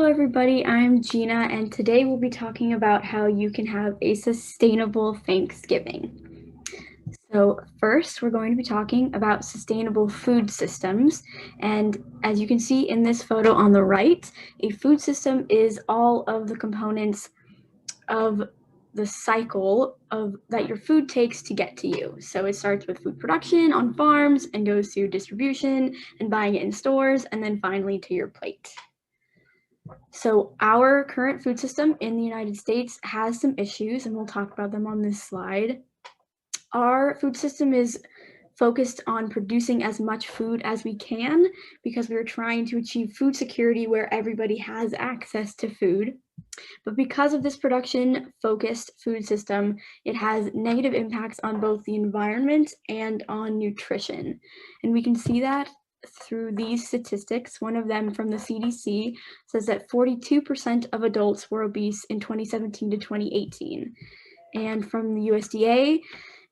everybody, I'm Gina, and today we'll be talking about how you can have a sustainable Thanksgiving. So first, we're going to be talking about sustainable food systems, and as you can see in this photo on the right, a food system is all of the components of the cycle of that your food takes to get to you. So it starts with food production on farms and goes through distribution and buying it in stores, and then finally to your plate. So our current food system in the United States has some issues, and we'll talk about them on this slide. Our food system is focused on producing as much food as we can because we're trying to achieve food security where everybody has access to food. But because of this production-focused food system, it has negative impacts on both the environment and on nutrition. And we can see that through these statistics. One of them from the CDC says that 42% of adults were obese in 2017 to 2018. And from the USDA,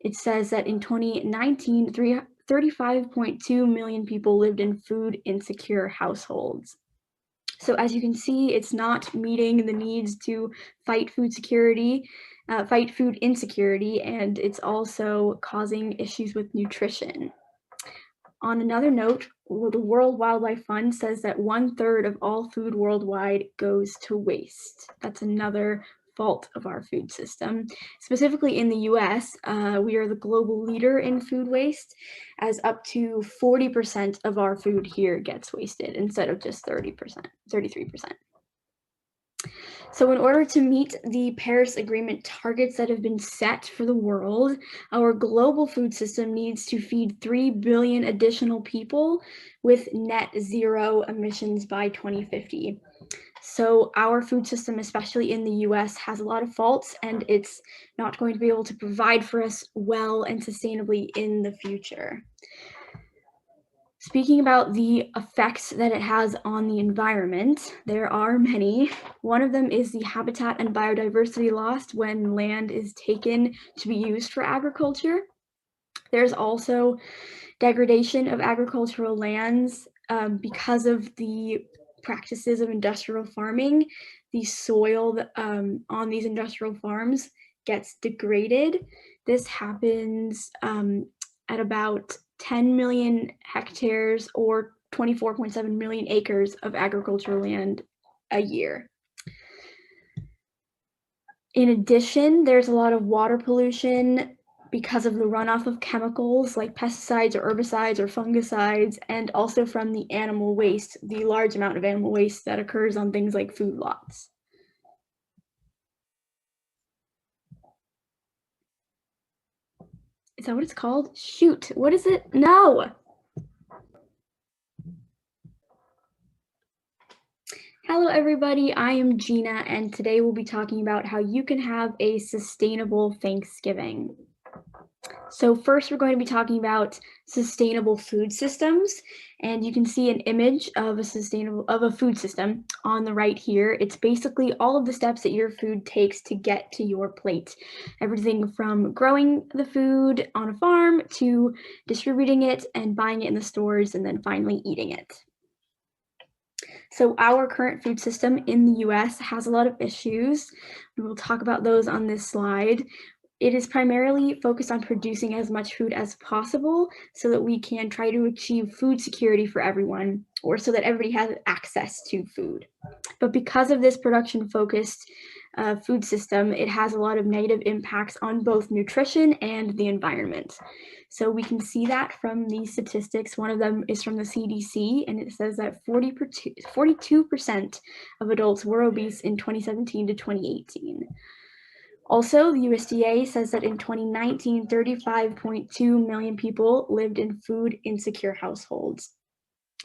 it says that in 2019, 35.2 million people lived in food insecure households. So as you can see, it's not meeting the needs to fight food insecurity, and it's also causing issues with nutrition. On another note, the World Wildlife Fund says that 1/3 of all food worldwide goes to waste. That's another fault of our food system. Specifically in the US, we are the global leader in food waste, as up to 40% of our food here gets wasted instead of just 33%. So in order to meet the Paris Agreement targets that have been set for the world, our global food system needs to feed 3 billion additional people with net zero emissions by 2050. So our food system, especially in the US, has a lot of faults, and it's not going to be able to provide for us well and sustainably in the future. Speaking about the effects that it has on the environment, there are many. One of them is the habitat and biodiversity lost when land is taken to be used for agriculture. There's also degradation of agricultural lands because of the practices of industrial farming. The soil on these industrial farms gets degraded. This happens at about 10 million hectares or 24.7 million acres of agricultural land a year. In addition, there's a lot of water pollution because of the runoff of chemicals like pesticides or herbicides or fungicides, and also from the animal waste, the large amount of animal waste that occurs on things like food lots. Is that what it's called? Shoot, what is it? No! Hello everybody, I am Gina, and today we'll be talking about how you can have a sustainable Thanksgiving. So first we're going to be talking about sustainable food systems, and you can see an image of a food system on the right here. It's basically all of the steps that your food takes to get to your plate. Everything from growing the food on a farm to distributing it and buying it in the stores and then finally eating it. So our current food system in the US has a lot of issues. We will talk about those on this slide. It is primarily focused on producing as much food as possible so that we can try to achieve food security for everyone, or so that everybody has access to food. But because of this production-focused food system, it has a lot of negative impacts on both nutrition and the environment. So we can see that from these statistics. One of them is from the CDC, and it says that 42% of adults were obese in 2017 to 2018. Also, the USDA says that in 2019, 35.2 million people lived in food insecure households.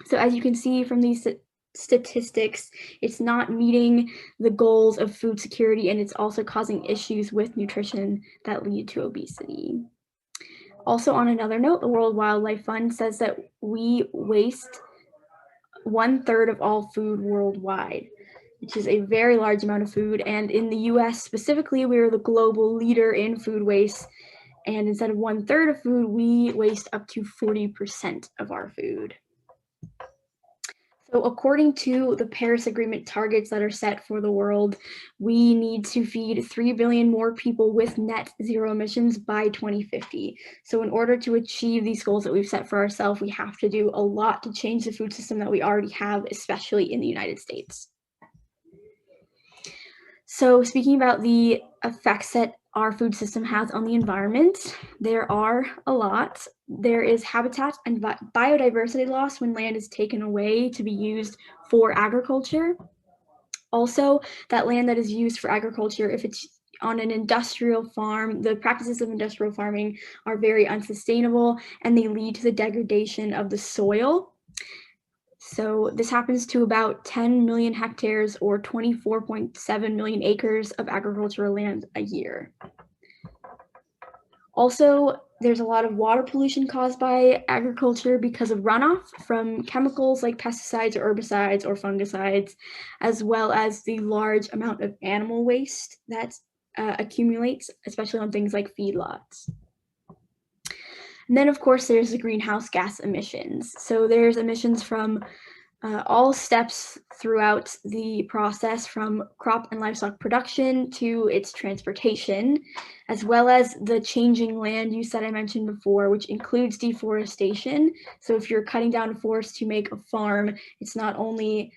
So as you can see from these statistics, it's not meeting the goals of food security, and it's also causing issues with nutrition that lead to obesity. Also, on another note, the World Wildlife Fund says that we waste 1/3 of all food worldwide, which is a very large amount of food. And in the US specifically, we are the global leader in food waste. And instead of 1/3 of food, we waste up to 40% of our food. So according to the Paris Agreement targets that are set for the world, we need to feed 3 billion more people with net zero emissions by 2050. So in order to achieve these goals that we've set for ourselves, we have to do a lot to change the food system that we already have, especially in the United States. So speaking about the effects that our food system has on the environment, there are a lot. There is habitat and biodiversity loss when land is taken away to be used for agriculture. Also, that land that is used for agriculture, if it's on an industrial farm, the practices of industrial farming are very unsustainable and they lead to the degradation of the soil. So this happens to about 10 million hectares or 24.7 million acres of agricultural land a year. Also, there's a lot of water pollution caused by agriculture because of runoff from chemicals like pesticides or herbicides or fungicides, as well as the large amount of animal waste that accumulates, especially on things like feedlots. And then, of course, there's the greenhouse gas emissions. So there's emissions from all steps throughout the process, from crop and livestock production to its transportation, as well as the changing land use that I mentioned before, which includes deforestation. So if you're cutting down a forest to make a farm, it's not only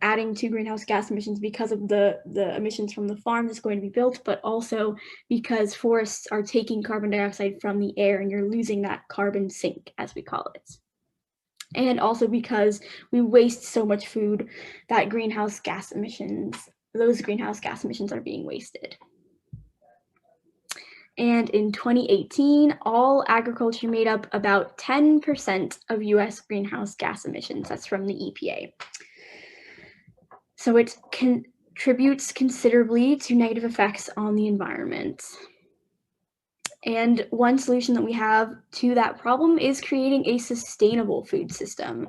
adding to greenhouse gas emissions because of the emissions from the farm that's going to be built, but also because forests are taking carbon dioxide from the air and you're losing that carbon sink, as we call it. And also because we waste so much food that those greenhouse gas emissions are being wasted. And in 2018, all agriculture made up about 10% of US greenhouse gas emissions. That's from the EPA. So it contributes considerably to negative effects on the environment. And one solution that we have to that problem is creating a sustainable food system.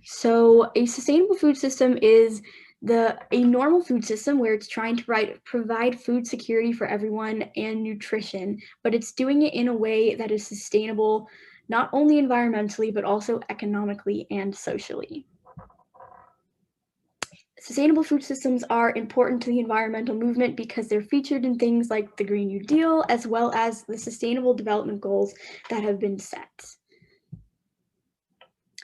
So a sustainable food system is a normal food system where it's trying to provide food security for everyone and nutrition, but it's doing it in a way that is sustainable, not only environmentally, but also economically and socially. Sustainable food systems are important to the environmental movement because they're featured in things like the Green New Deal, as well as the Sustainable Development Goals that have been set.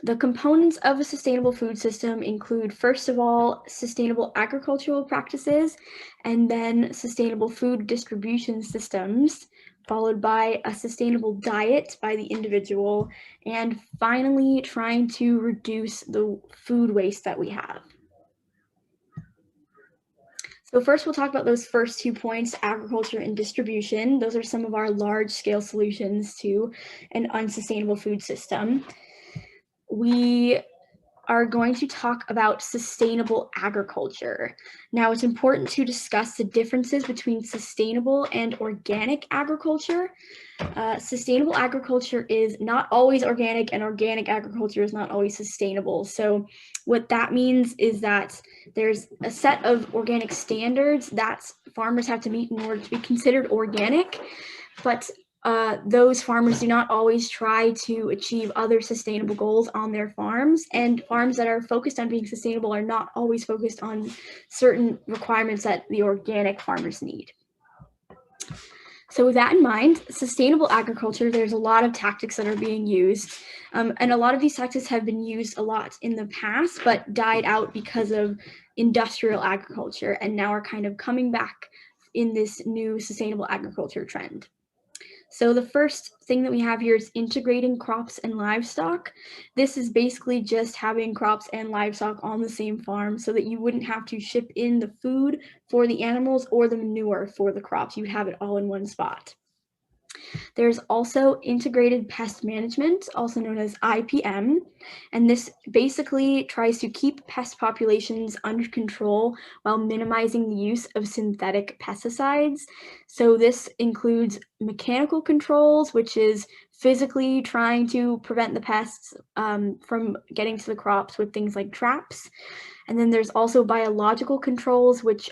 The components of a sustainable food system include, first of all, sustainable agricultural practices, and then sustainable food distribution systems, followed by a sustainable diet by the individual, and finally, trying to reduce the food waste that we have. So first, we'll talk about those first 2 points, agriculture and distribution. Those are some of our large-scale solutions to an unsustainable food system. We are going to talk about sustainable agriculture. Now, it's important to discuss the differences between sustainable and organic agriculture. Sustainable agriculture is not always organic, and organic agriculture is not always sustainable. So what that means is that there's a set of organic standards that farmers have to meet in order to be considered organic, but those farmers do not always try to achieve other sustainable goals on their farms, and farms that are focused on being sustainable are not always focused on certain requirements that the organic farmers need. So with that in mind, sustainable agriculture, there's a lot of tactics that are being used, and a lot of these tactics have been used a lot in the past, but died out because of industrial agriculture, and now are kind of coming back in this new sustainable agriculture trend. So the first thing that we have here is integrating crops and livestock. This is basically just having crops and livestock on the same farm so that you wouldn't have to ship in the food for the animals or the manure for the crops. You'd have it all in one spot. There's also integrated pest management, also known as IPM, and this basically tries to keep pest populations under control while minimizing the use of synthetic pesticides. So this includes mechanical controls, which is physically trying to prevent the pests from getting to the crops with things like traps. And then there's also biological controls, which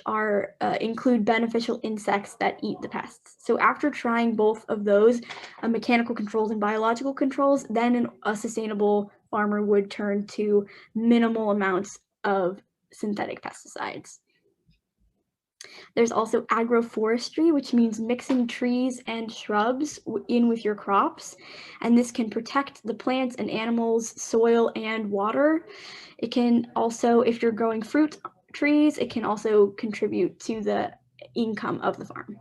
include beneficial insects that eat the pests. So after trying both of those, mechanical controls and biological controls, then a sustainable farmer would turn to minimal amounts of synthetic pesticides. There's also agroforestry, which means mixing trees and shrubs in with your crops, and this can protect the plants and animals, soil, and water. It can also, if you're growing fruit trees, it can also contribute to the income of the farm.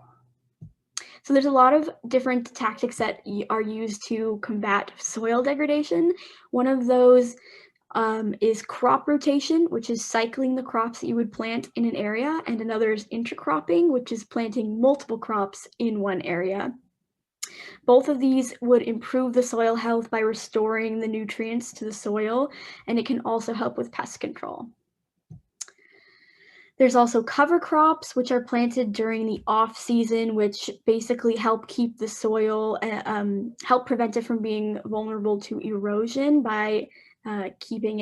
So there's a lot of different tactics that are used to combat soil degradation. One of those is crop rotation, which is cycling the crops that you would plant in an area, and another is intercropping, which is planting multiple crops in one area. Both of these would improve the soil health by restoring the nutrients to the soil, and it can also help with pest control. There's also cover crops, which are planted during the off season, which basically help keep the soil, help prevent it from being vulnerable to erosion by keeping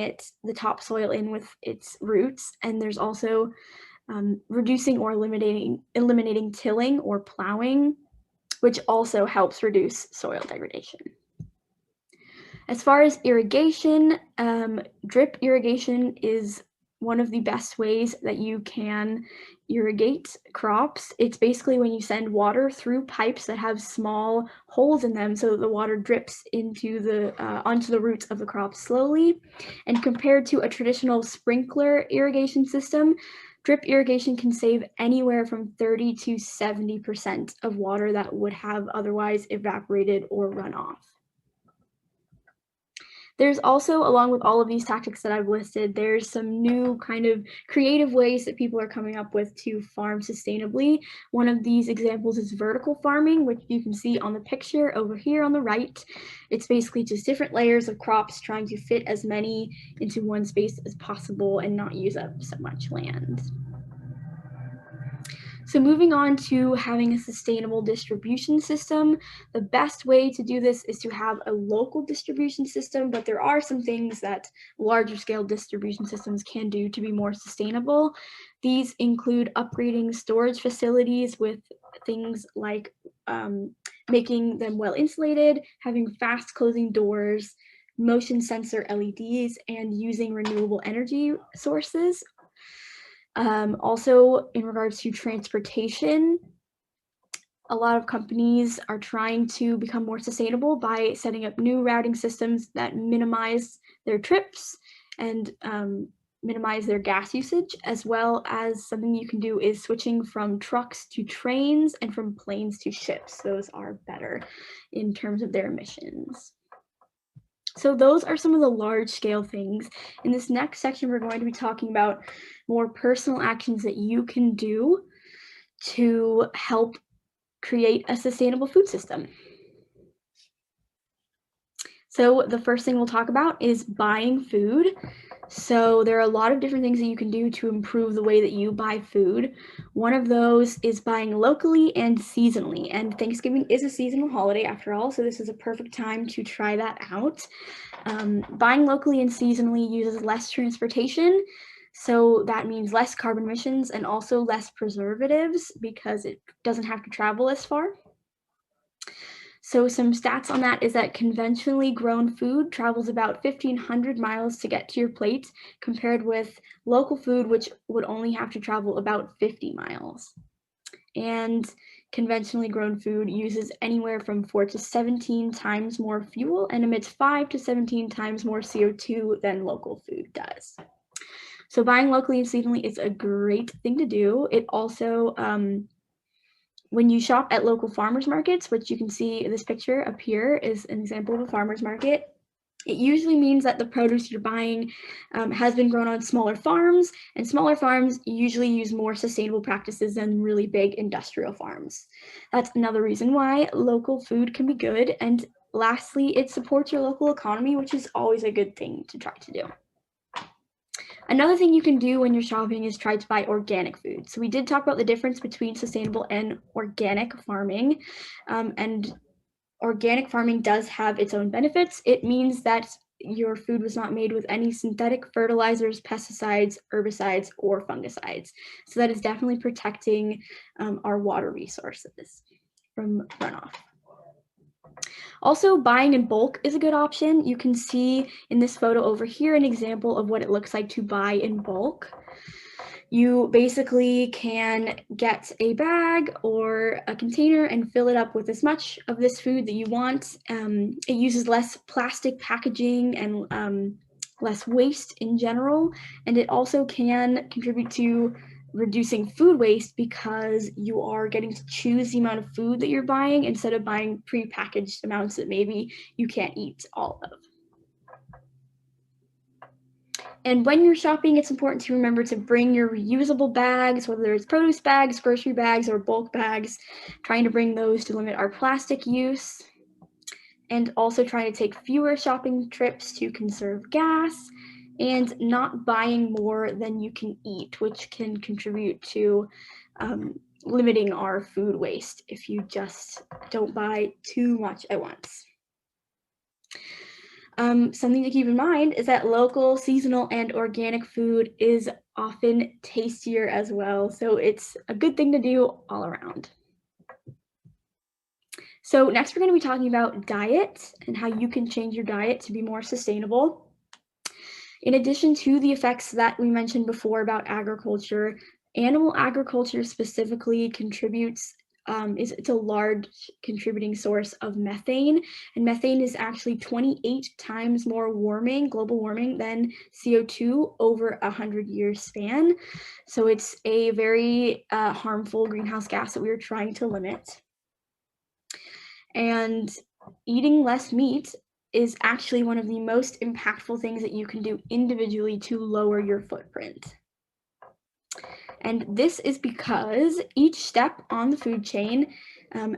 the topsoil in with its roots. And there's also reducing or eliminating tilling or plowing, which also helps reduce soil degradation. As far as irrigation, drip irrigation is one of the best ways that you can irrigate crops. It's basically when you send water through pipes that have small holes in them so that the water drips onto the roots of the crop slowly. And compared to a traditional sprinkler irrigation system, drip irrigation can save anywhere from 30 to 70% of water that would have otherwise evaporated or run off. There's also, along with all of these tactics that I've listed, there's some new kind of creative ways that people are coming up with to farm sustainably. One of these examples is vertical farming, which you can see on the picture over here on the right. It's basically just different layers of crops trying to fit as many into one space as possible and not use up so much land. So moving on to having a sustainable distribution system, the best way to do this is to have a local distribution system, but there are some things that larger scale distribution systems can do to be more sustainable. These include upgrading storage facilities with things like making them well insulated, having fast closing doors, motion sensor LEDs, and using renewable energy sources. Also, in regards to transportation, a lot of companies are trying to become more sustainable by setting up new routing systems that minimize their trips and minimize their gas usage, as well as something you can do is switching from trucks to trains and from planes to ships. Those are better in terms of their emissions. So those are some of the large scale things. In this next section, we're going to be talking about more personal actions that you can do to help create a sustainable food system. So the first thing we'll talk about is buying food. So there are a lot of different things that you can do to improve the way that you buy food. One of those is buying locally and seasonally. And Thanksgiving is a seasonal holiday after all, so this is a perfect time to try that out. Buying locally and seasonally uses less transportation, so that means less carbon emissions and also less preservatives because it doesn't have to travel as far. So some stats on that is that conventionally grown food travels about 1,500 miles to get to your plate, compared with local food, which would only have to travel about 50 miles. And conventionally grown food uses anywhere from 4 to 17 times more fuel and emits 5 to 17 times more CO2 than local food does. So buying locally and seasonally is a great thing to do. It also, when you shop at local farmers markets, which you can see this picture up here is an example of a farmer's market, it usually means that the produce you're buying has been grown on smaller farms, and smaller farms usually use more sustainable practices than really big industrial farms. That's another reason why local food can be good. And lastly, it supports your local economy, which is always a good thing to try to do. Another thing you can do when you're shopping is try to buy organic food. So we did talk about the difference between sustainable and organic farming, and organic farming does have its own benefits. It means that your food was not made with any synthetic fertilizers, pesticides, herbicides, or fungicides. So that is definitely protecting our water resources from runoff. Also, buying in bulk is a good option. You can see in this photo over here an example of what it looks like to buy in bulk. You basically can get a bag or a container and fill it up with as much of this food that you want. It uses less plastic packaging and less waste in general, and it also can contribute to reducing food waste because you are getting to choose the amount of food that you're buying instead of buying prepackaged amounts that maybe you can't eat all of. And when you're shopping, it's important to remember to bring your reusable bags, whether it's produce bags, grocery bags, or bulk bags, trying to bring those to limit our plastic use. And also trying to take fewer shopping trips to conserve gas, and not buying more than you can eat, which can contribute to limiting our food waste if you just don't buy too much at once. Something to keep in mind is that local, seasonal, and organic food is often tastier as well, so it's a good thing to do all around. So next we're going to be talking about diet and how you can change your diet to be more sustainable. In addition to the effects that we mentioned before about agriculture, animal agriculture specifically contributes it's a large contributing source of methane, and methane is actually 28 times more global warming than CO2 over a 100-year span. So it's a very harmful greenhouse gas that we are trying to limit. And eating less meat is actually one of the most impactful things that you can do individually to lower your footprint. And this is because each step on the food chain,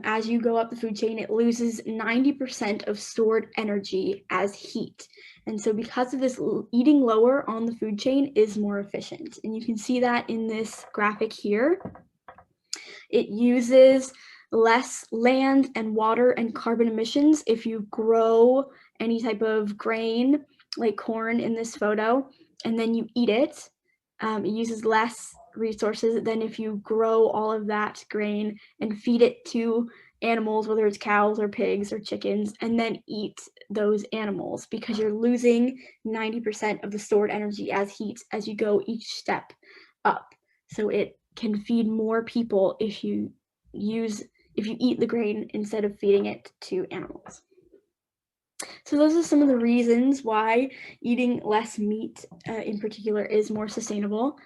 as you go up the food chain, it loses 90% of stored energy as heat. And so because of this, eating lower on the food chain is more efficient. And you can see that in this graphic here. It uses less land and water and carbon emissions if you grow any type of grain like corn in this photo and then you eat it. It uses less resources than if you grow all of that grain and feed it to animals, whether it's cows or pigs or chickens, and then eat those animals, because you're losing 90% of the stored energy as heat as you go each step up. So it can feed more people if you eat the grain instead of feeding it to animals. So those are some of the reasons why eating less meat in particular is more sustainable.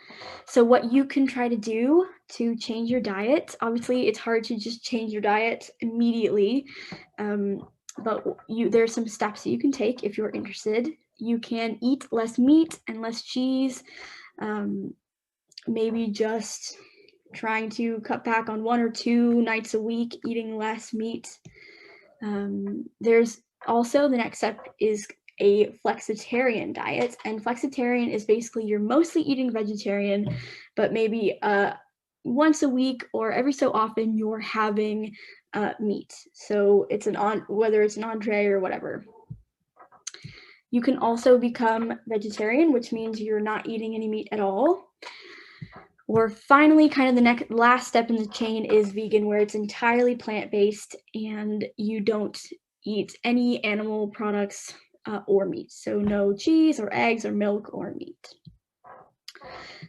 So what you can try to do to change your diet, obviously it's hard to just change your diet immediately, but there's some steps that you can take if you're interested. You can eat less meat and less cheese, maybe just trying to cut back on 1 or 2 nights a week, eating less meat. There's also, the next step is a flexitarian diet, and flexitarian is basically you're mostly eating vegetarian, but maybe once a week or every so often you're having meat. So it's whether it's an entree or whatever. You can also become vegetarian, which means you're not eating any meat at all. Or finally, kind of the last step in the chain is vegan, where it's entirely plant-based and you don't eat any animal products or meat. So no cheese or eggs or milk or meat.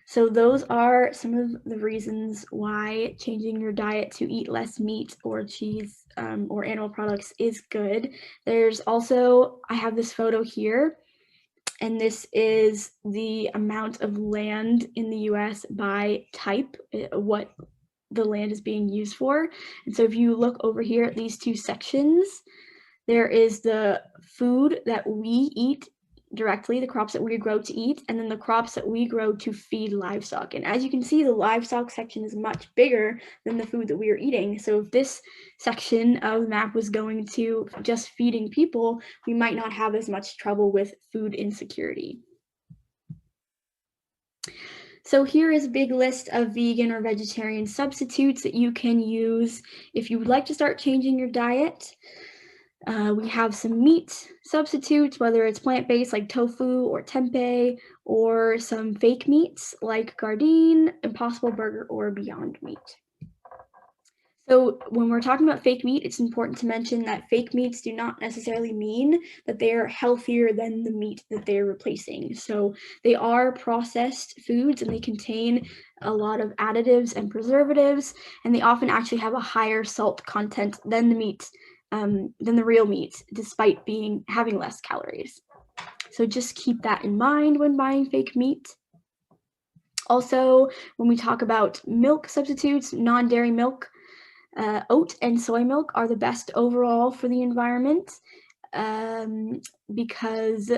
So those are some of the reasons why changing your diet to eat less meat or cheese or animal products is good. There's also, I have this photo here, and this is the amount of land in the US by type, what the land is being used for. And so if you look over here at these two sections, there is the food that we eat directly, the crops that we grow to eat, and then the crops that we grow to feed livestock. And as you can see, the livestock section is much bigger than the food that we are eating. So if this section of the map was going to just feeding people, we might not have as much trouble with food insecurity. So here is a big list of vegan or vegetarian substitutes that you can use if you would like to start changing your diet. We have some meat substitutes, whether it's plant-based like tofu or tempeh, or some fake meats like Gardein, Impossible Burger, or Beyond Meat. So when we're talking about fake meat, it's important to mention that fake meats do not necessarily mean that they are healthier than the meat that they're replacing. So they are processed foods and they contain a lot of additives and preservatives, and they often actually have a higher salt content than the meat, than the real meat, despite having less calories. So just keep that in mind when buying fake meat. Also, when we talk about milk substitutes, non-dairy milk, oat and soy milk are the best overall for the environment, because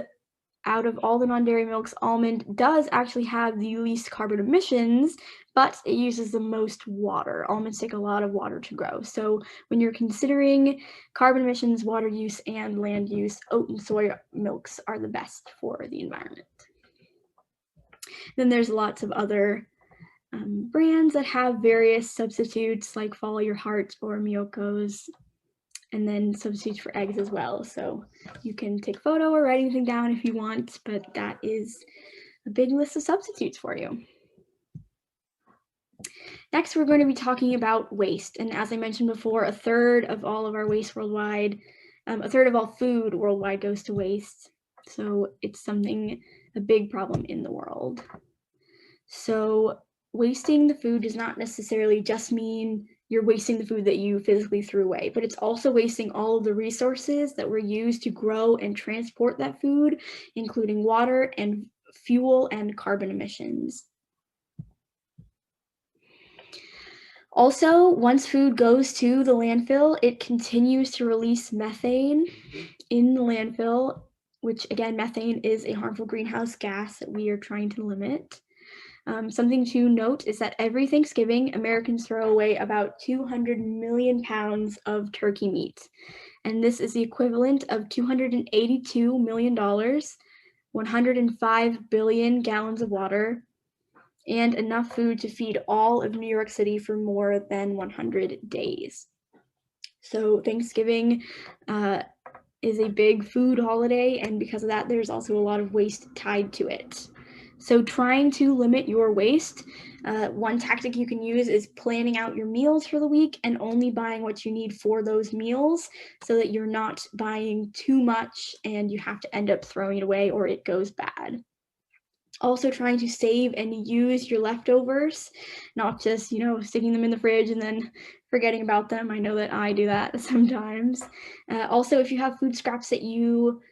out of all the non-dairy milks, almond does actually have the least carbon emissions, but it uses the most water. Almonds take a lot of water to grow. So when you're considering carbon emissions, water use, and land use, oat and soy milks are the best for the environment. Then there's lots of other brands that have various substitutes like Follow Your Heart or Miyoko's, and then substitutes for eggs as well. So you can take a photo or write anything down if you want, but that is a big list of substitutes for you. Next, we're going to be talking about waste. And as I mentioned before, a third of all of our waste worldwide, a third of all food worldwide goes to waste. So it's a big problem in the world. So wasting the food does not necessarily just mean you're wasting the food that you physically threw away, but it's also wasting all of the resources that were used to grow and transport that food, including water and fuel and carbon emissions. Also, once food goes to the landfill, it continues to release methane in the landfill, which again, methane is a harmful greenhouse gas that we are trying to limit. Something to note is that every Thanksgiving, Americans throw away about 200 million pounds of turkey meat. And this is the equivalent of $282 million, 105 billion gallons of water, and enough food to feed all of New York City for more than 100 days. So Thanksgiving is a big food holiday, and because of that, there's also a lot of waste tied to it. So trying to limit your waste, one tactic you can use is planning out your meals for the week and only buying what you need for those meals so that you're not buying too much and you have to end up throwing it away or it goes bad. Also trying to save and use your leftovers, not just, sticking them in the fridge and then forgetting about them. I know that I do that sometimes. Also, if you have food scraps that you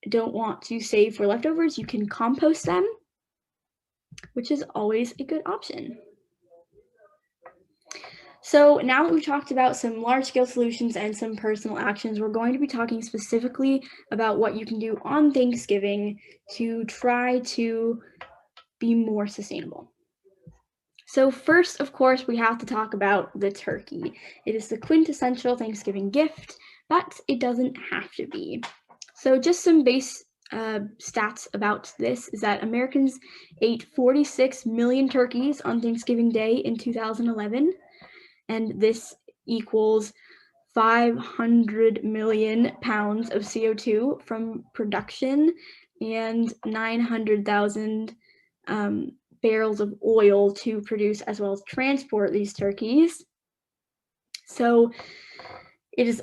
don't want to save for leftovers, you can compost them, which is always a good option. So now that we've talked about some large-scale solutions and some personal actions, we're going to be talking specifically about what you can do on Thanksgiving to try to be more sustainable. So first, of course, we have to talk about the turkey. It is the quintessential Thanksgiving gift, but it doesn't have to be. So just some base stats about this is that Americans ate 46 million turkeys on Thanksgiving Day in 2011, and this equals 500 million pounds of CO2 from production and 900,000 barrels of oil to produce as well as transport these turkeys. So it is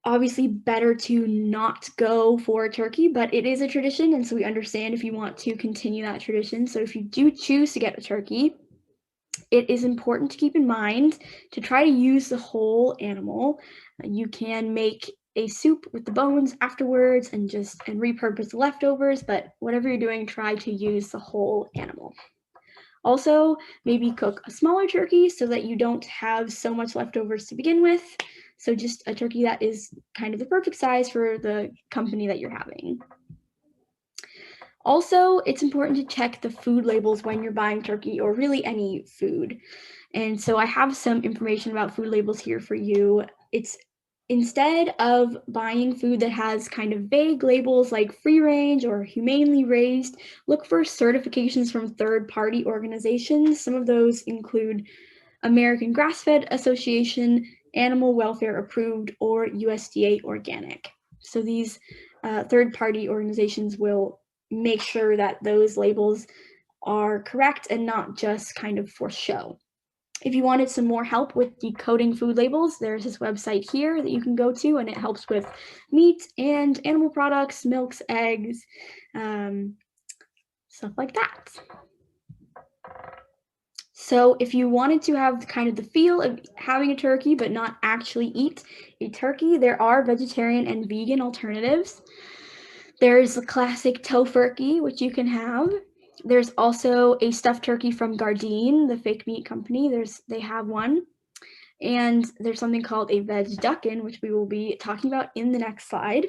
obviously better to not go for a turkey, but it is a tradition, and so we understand if you want to continue that tradition. So if you do choose to get a turkey, it is important to keep in mind to try to use the whole animal. You can make a soup with the bones afterwards and repurpose the leftovers, but whatever you're doing, try to use the whole animal. Also, maybe cook a smaller turkey so that you don't have so much leftovers to begin with. So just a turkey that is kind of the perfect size for the company that you're having. Also, it's important to check the food labels when you're buying turkey or really any food. And so I have some information about food labels here for you. It's instead of buying food that has kind of vague labels like free range or humanely raised, look for certifications from third-party organizations. Some of those include American Grass-Fed Association, Animal Welfare Approved, or USDA Organic. So these third-party organizations will make sure that those labels are correct and not just kind of for show. If you wanted some more help with decoding food labels, there's this website here that you can go to, and it helps with meat and animal products, milks, eggs, stuff like that. So if you wanted to have kind of the feel of having a turkey but not actually eat a turkey, there are vegetarian and vegan alternatives. There's the classic tofurkey, which you can have. There's also a stuffed turkey from Gardein, the fake meat company. They have one. And there's something called a Veg Duckin, which we will be talking about in the next slide.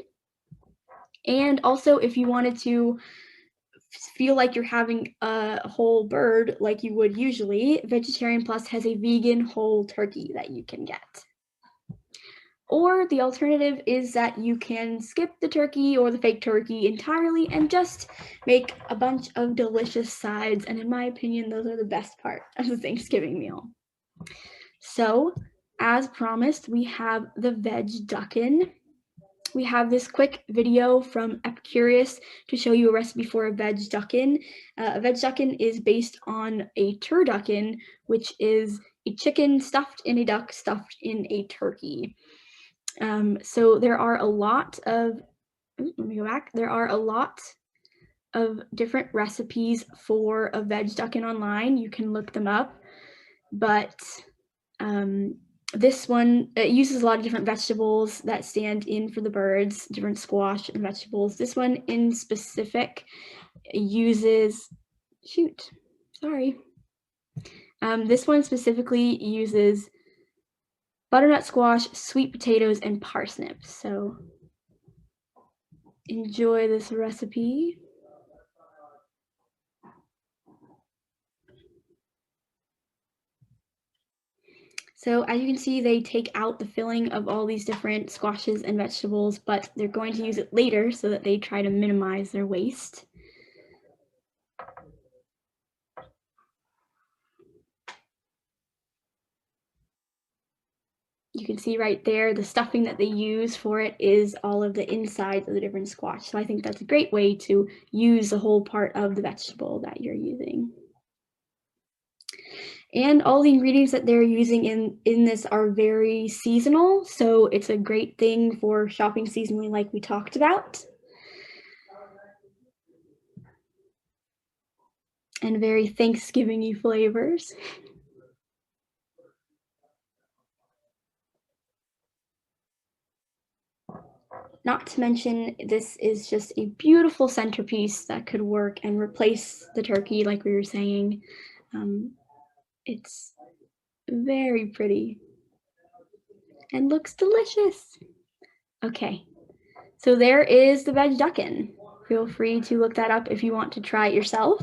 And also, if you wanted to feel like you're having a whole bird like you would usually, Vegetarian Plus has a vegan whole turkey that you can get. Or the alternative is that you can skip the turkey or the fake turkey entirely and just make a bunch of delicious sides. And in my opinion, those are the best part of the Thanksgiving meal. So, as promised, we have the Veg Duckin. We have this quick video from Epicurious to show you a recipe for a Veg Duckin. A Veg Duckin is based on a turducken, which is a chicken stuffed in a duck stuffed in a turkey. So there are a lot of, There are a lot of different recipes for a Veg Duckin online. You can look them up, but this one, it uses a lot of different vegetables that stand in for the birds, different squash and vegetables. This one in specific uses, this one specifically uses butternut squash, sweet potatoes, and parsnips. So enjoy this recipe. So as you can see, they take out the filling of all these different squashes and vegetables, but they're going to use it later so that they try to minimize their waste. You can see right there, the stuffing that they use for it is all of the insides of the different squash. So I think that's a great way to use the whole part of the vegetable that you're using. And all the ingredients that they're using in this are very seasonal, so it's a great thing for shopping seasonally like we talked about. And very Thanksgiving-y flavors. Not to mention, this is just a beautiful centerpiece that could work and replace the turkey, like we were saying. It's very pretty and looks delicious. Okay, so there is the Veg Duckin. Feel free to look that up if you want to try it yourself.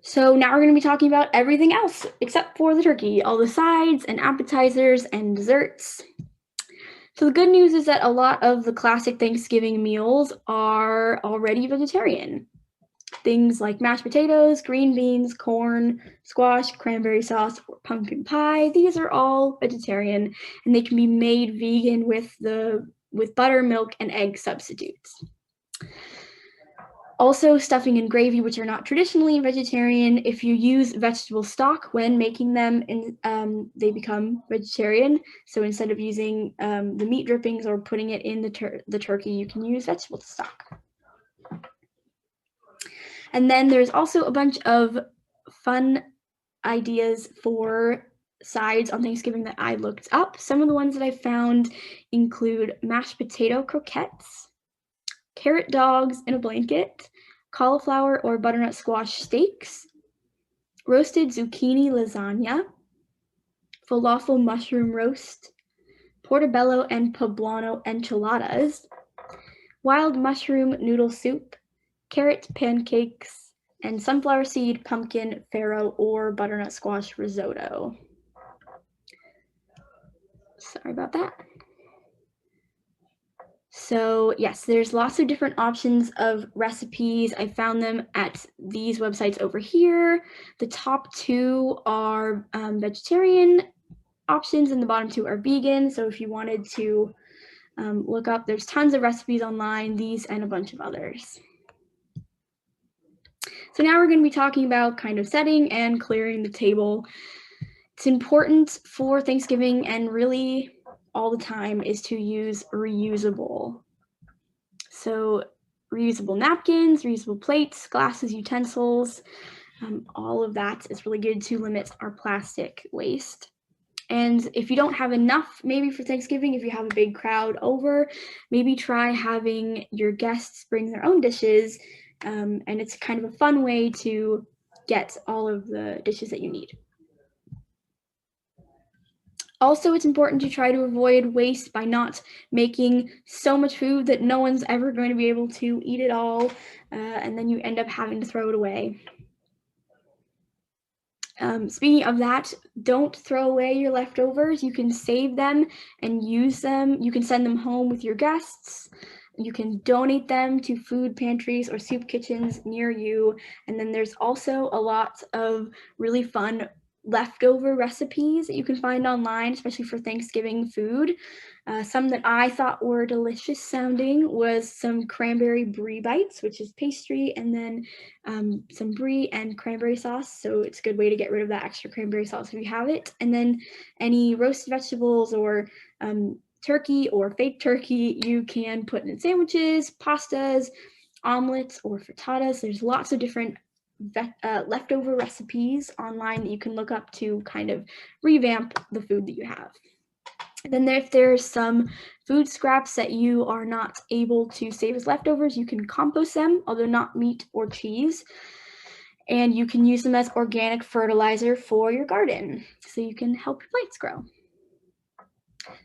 So now we're going to be talking about everything else except for the turkey, all the sides and appetizers and desserts. So the good news is that a lot of the classic Thanksgiving meals are already vegetarian. Things like mashed potatoes, green beans, corn, squash, cranberry sauce, or pumpkin pie, these are all vegetarian, and they can be made vegan with butter, milk, and egg substitutes. Also, stuffing and gravy, which are not traditionally vegetarian, if you use vegetable stock when making them, they become vegetarian. So instead of using the meat drippings or putting it in the turkey, you can use vegetable stock. And then there's also a bunch of fun ideas for sides on Thanksgiving that I looked up. Some of the ones that I found include mashed potato croquettes, carrot dogs in a blanket, cauliflower or butternut squash steaks, roasted zucchini lasagna, falafel mushroom roast, portobello and poblano enchiladas, wild mushroom noodle soup, carrot pancakes, and sunflower seed, pumpkin, farro, or butternut squash risotto. Sorry about that. So yes, there's lots of different options of recipes. I found them at these websites over here. The top two are vegetarian options and the bottom two are vegan. So if you wanted to look up, there's tons of recipes online, these and a bunch of others. So now we're going to be talking about kind of setting and clearing the table. It's important for Thanksgiving and really all the time is to use reusable. So reusable napkins, reusable plates, glasses, utensils, all of that is really good to limit our plastic waste. And if you don't have enough, maybe for Thanksgiving, if you have a big crowd over, maybe try having your guests bring their own dishes. And it's kind of a fun way to get all of the dishes that you need. Also, it's important to try to avoid waste by not making so much food that no one's ever going to be able to eat it all, and then you end up having to throw it away. Speaking of that, don't throw away your leftovers. You can save them and use them. You can send them home with your guests. You can donate them to food pantries or soup kitchens near you. And then there's also a lot of really fun leftover recipes that you can find online, especially for Thanksgiving food. Some that I thought were delicious sounding was some cranberry brie bites, which is pastry, and then some brie and cranberry sauce. So it's a good way to get rid of that extra cranberry sauce if you have it. And then any roasted vegetables or turkey or fake turkey you can put in sandwiches, pastas, omelets, or frittatas. There's lots of different leftover recipes online that you can look up to kind of revamp the food that you have. And then if there's some food scraps that you are not able to save as leftovers, you can compost them, although not meat or cheese. And you can use them as organic fertilizer for your garden, so you can help your plants grow.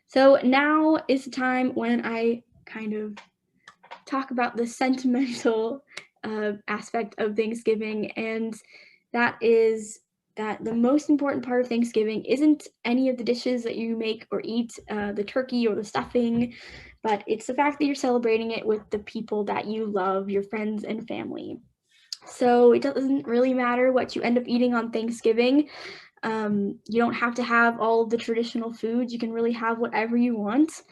So now is the time when I kind of talk about the sentimental aspect of Thanksgiving, and that is that the most important part of Thanksgiving isn't any of the dishes that you make or eat, the turkey or the stuffing, but it's the fact that you're celebrating it with the people that you love, your friends and family. So it doesn't really matter what you end up eating on Thanksgiving. You don't have to have all of the traditional foods. You can really have whatever you want.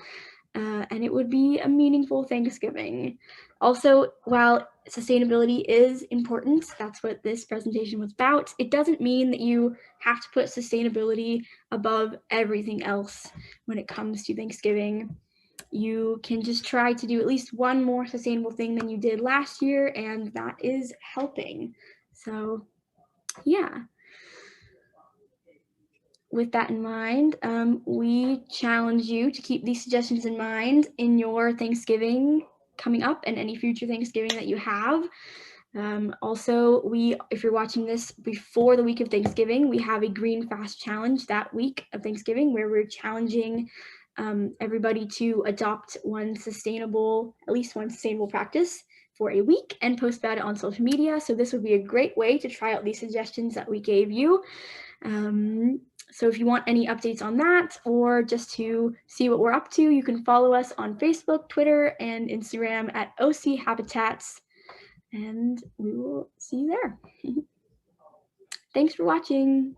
And it would be a meaningful Thanksgiving. Also, while sustainability is important, that's what this presentation was about, it doesn't mean that you have to put sustainability above everything else when it comes to Thanksgiving. You can just try to do at least one more sustainable thing than you did last year, and that is helping. So, yeah. With that in mind, we challenge you to keep these suggestions in mind in your Thanksgiving coming up and any future Thanksgiving that you have. Also, if you're watching this before the week of Thanksgiving, we have a Green Fast Challenge that week of Thanksgiving where we're challenging everybody to adopt at least one sustainable practice for a week and post about it on social media. So this would be a great way to try out these suggestions that we gave you. So if you want any updates on that or just to see what we're up to, you can follow us on Facebook, Twitter, and Instagram at OC Habitats, and we will see you there. Thanks for watching.